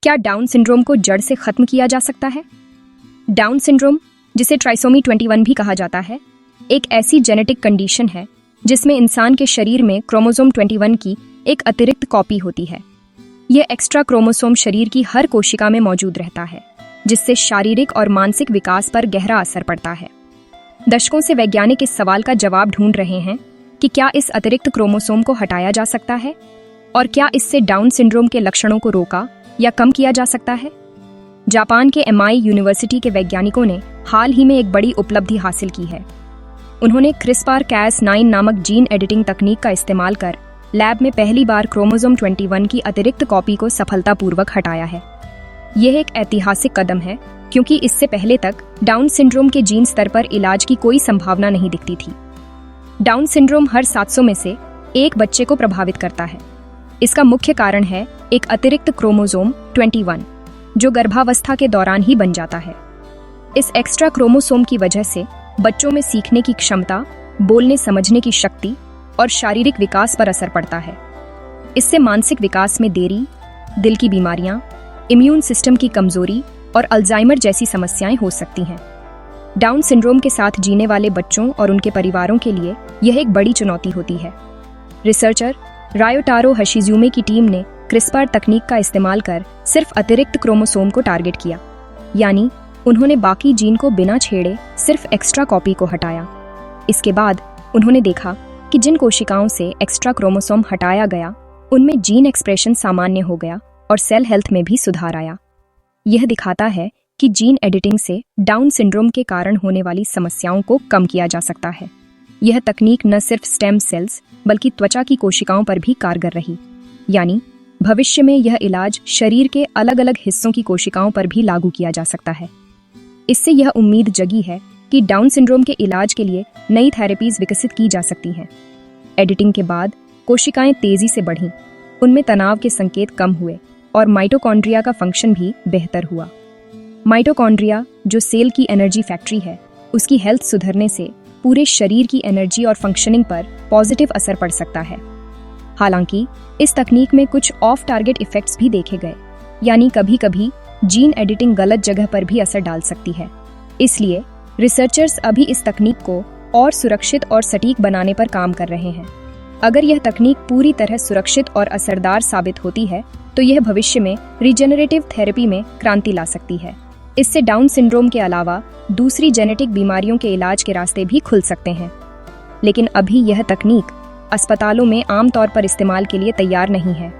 क्या down syndrome को जड़ से खत्म किया जा सकता है? डाउन सिंड्रोम, जिसे ट्राइसोमी 21 भी कहा जाता है, एक ऐसी जेनेटिक कंडीशन है जिसमें इंसान के शरीर में क्रोमोसोम 21 की एक अतिरिक्त कॉपी होती है। यह एक्स्ट्रा क्रोमोसोम शरीर की हर कोशिका में मौजूद रहता है, जिससे शारीरिक और मानसिक विकास पर गहरा असर पड़ता है। दशकों से वैज्ञानिक इस सवाल का जवाब ढूंढ रहे हैं कि क्या इस अतिरिक्त क्रोमोसोम को हटाया जा सकता है और क्या इससे डाउन सिंड्रोम के लक्षणों को रोका या कम किया जा सकता है। जापान के MI यूनिवर्सिटी के वैज्ञानिकों ने हाल ही में एक बड़ी उपलब्धि हासिल की है। उन्होंने CRISPR-Cas9 नामक जीन एडिटिंग तकनीक का इस्तेमाल कर लैब में पहली बार क्रोमोसोम 21 की अतिरिक्त कॉपी को सफलतापूर्वक हटाया है। यह एक ऐतिहासिक कदम है क्योंकि इससे पहले तक डाउन सिंड्रोम के जीन स्तर पर इलाज की कोई संभावना नहीं दिखती थी। डाउन सिंड्रोम हर 700 में से एक बच्चे को प्रभावित करता है। इसका मुख्य कारण है एक अतिरिक्त क्रोमोसोम 21, जो गर्भावस्था के दौरान ही बन जाता है। इस एक्स्ट्रा क्रोमोसोम की वजह से बच्चों में सीखने की क्षमता, बोलने समझने की शक्ति और शारीरिक विकास पर असर पड़ता है। इससे मानसिक विकास में देरी, दिल की बीमारियां, इम्यून सिस्टम की कमजोरी और अल्जाइमर जैसी समस्याएं हो सकती हैं। डाउन सिंड्रोम के साथ जीने वाले बच्चों और उनके परिवारों के लिए यह एक बड़ी चुनौती होती है। रिसर्चर रायोटारो हशिजुमे की टीम ने CRISPR तकनीक का इस्तेमाल कर सिर्फ अतिरिक्त क्रोमोसोम को टारगेट किया, यानी उन्होंने बाकी जीन को बिना छेड़े सिर्फ एक्स्ट्रा कॉपी को हटाया। इसके बाद उन्होंने देखा कि जिन कोशिकाओं से एक्स्ट्रा क्रोमोसोम हटाया गया, उनमें जीन एक्सप्रेशन सामान्य हो गया और सेल हेल्थ में भी सुधार आया। यह दिखाता है कि जीन एडिटिंग से डाउन सिंड्रोम के कारण होने वाली समस्याओं को कम किया जा सकता है। यह तकनीक न सिर्फ स्टेम सेल्स बल्कि त्वचा की कोशिकाओं पर भी कारगर रही, यानी भविष्य में यह इलाज शरीर के अलग अलग हिस्सों की कोशिकाओं पर भी लागू किया जा सकता है। इससे यह उम्मीद जगी है कि डाउन सिंड्रोम के इलाज के लिए नई थेरेपीज विकसित की जा सकती हैं। एडिटिंग के बाद कोशिकाएं तेजी से बढ़ीं, उनमें तनाव के संकेत कम हुए और माइटोकॉन्ड्रिया का फंक्शन भी बेहतर हुआ। माइटोकॉन्ड्रिया, जो सेल की एनर्जी फैक्ट्री है, उसकी हेल्थ सुधरने से पूरे शरीर की एनर्जी और फंक्शनिंग पर पॉजिटिव असर पड़ सकता है। हालांकि इस तकनीक में कुछ ऑफ टारगेट इफेक्ट्स भी देखे गए, यानी कभी कभी जीन एडिटिंग गलत जगह पर भी असर डाल सकती है। इसलिए रिसर्चर्स अभी इस तकनीक को और सुरक्षित और सटीक बनाने पर काम कर रहे हैं। अगर यह तकनीक पूरी तरह सुरक्षित और असरदार साबित होती है तो यह भविष्य में रिजेनरेटिव थेरेपी में क्रांति ला सकती है। इससे डाउन सिंड्रोम के अलावा दूसरी जेनेटिक बीमारियों के इलाज के रास्ते भी खुल सकते हैं। लेकिन अभी यह तकनीक अस्पतालों में आमतौर पर इस्तेमाल के लिए तैयार नहीं है।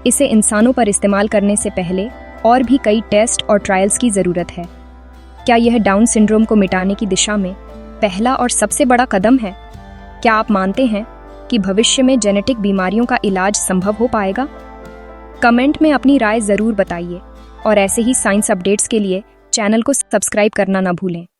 इसे इंसानों पर इस्तेमाल करने से पहले और भी कई टेस्ट और ट्रायल्स की ज़रूरत है। क्या यह डाउन सिंड्रोम को मिटाने की दिशा में पहला और सबसे बड़ा कदम है? क्या आप मानते हैं कि भविष्य में जेनेटिक बीमारियों का इलाज संभव हो पाएगा? कमेंट में अपनी राय ज़रूर बताइए और ऐसे ही साइंस अपडेट्स के लिए चैनल को सब्सक्राइब करना ना भूलें।